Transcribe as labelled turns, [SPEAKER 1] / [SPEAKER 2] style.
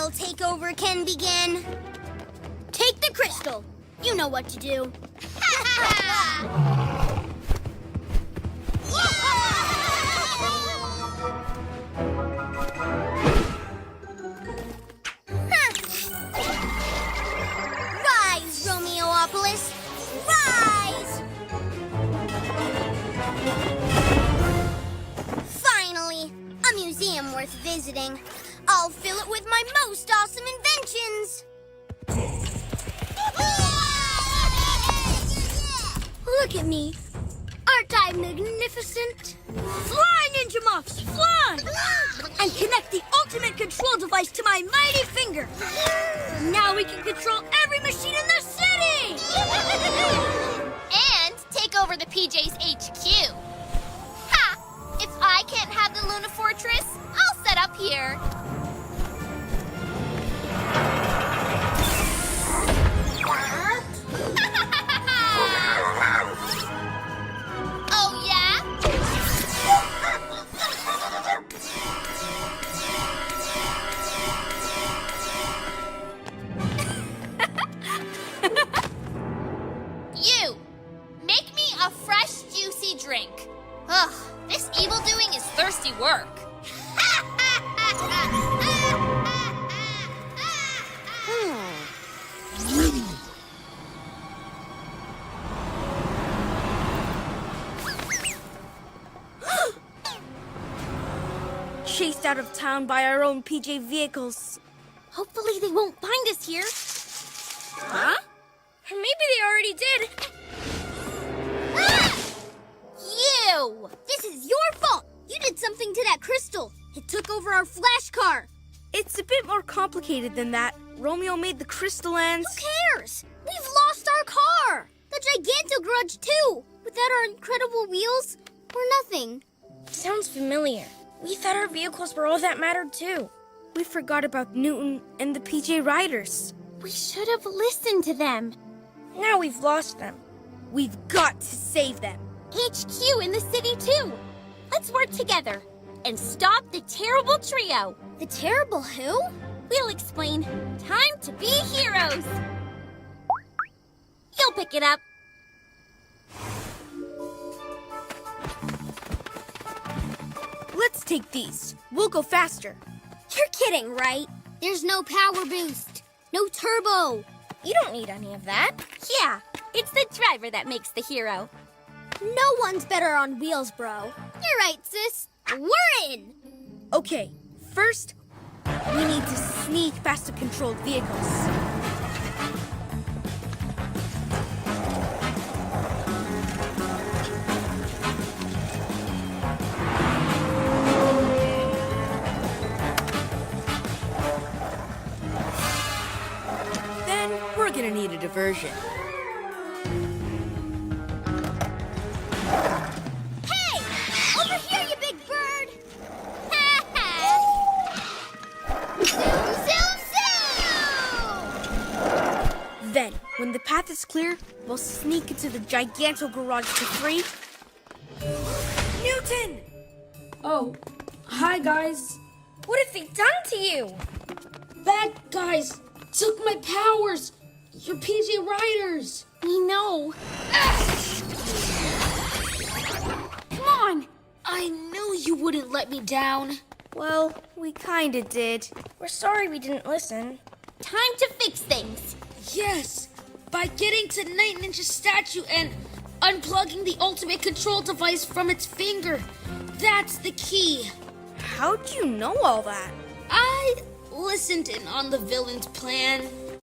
[SPEAKER 1] real takeover can begin. Take the crystal. You know what to do. Rise, Romeopolis! Rise! Finally, a museum worth visiting. I'll fill it with my most awesome inventions. Look at me. Aren't I magnificent?
[SPEAKER 2] Fly, Ninja Muffs, fly! And connect the ultimate control device to my mighty finger. Now we can control every machine in the city!
[SPEAKER 3] And take over the PJ's HQ. Ha! If I can't have the Luna Fortress, I'll set up here. Oh, yeah? You, make me a fresh, juicy drink. Ugh, this evil doing is thirsty work.
[SPEAKER 2] Chased out of town by our own PJ vehicles.
[SPEAKER 1] Hopefully they won't find us here.
[SPEAKER 2] Huh? Or maybe they already did.
[SPEAKER 1] Ah! You! This is your fault. You did something to that crystal. It took over our flash car.
[SPEAKER 2] It's a bit more complicated than that. Romeo made the crystal and...
[SPEAKER 1] Who cares? We've lost our car. The Giganto Grudge, too. Without our incredible wheels, we're nothing.
[SPEAKER 2] Sounds familiar. We thought our vehicles were all that mattered, too. We forgot about Newton and the PJ Riders.
[SPEAKER 1] We should have listened to them.
[SPEAKER 2] Now we've lost them. We've got to save them.
[SPEAKER 1] HQ in the city, too. Let's work together and stop the terrible trio. The terrible who? We'll explain. Time to be heroes. You'll pick it up.
[SPEAKER 2] Let's take these. We'll go faster.
[SPEAKER 1] You're kidding, right? There's no power boost. No turbo.
[SPEAKER 2] You don't need any of that.
[SPEAKER 1] Yeah, it's the driver that makes the hero. No one's better on wheels, bro. You're right, sis. We're in.
[SPEAKER 2] Okay, first, we need to sneak past the controlled vehicles. Then we're gonna need a diversion.
[SPEAKER 1] Hey! Over here, you big bird! Zoom, zoom, zoom!
[SPEAKER 2] Then, when the path is clear, we'll sneak into the Giganto Garage to free... Newton!
[SPEAKER 4] Oh, hi guys.
[SPEAKER 2] What have they done to you?
[SPEAKER 4] Bad guys took my powers. Your PJ Riders.
[SPEAKER 1] We know.
[SPEAKER 4] Come on. I knew you wouldn't let me down.
[SPEAKER 2] Well, we kinda did. We're sorry we didn't listen.
[SPEAKER 1] Time to fix things.
[SPEAKER 4] Yes, by getting to Night Ninja's statue and unplugging the ultimate control device from its finger. That's the key.
[SPEAKER 2] How'd you know all that?
[SPEAKER 4] I listened in on the villain's plan.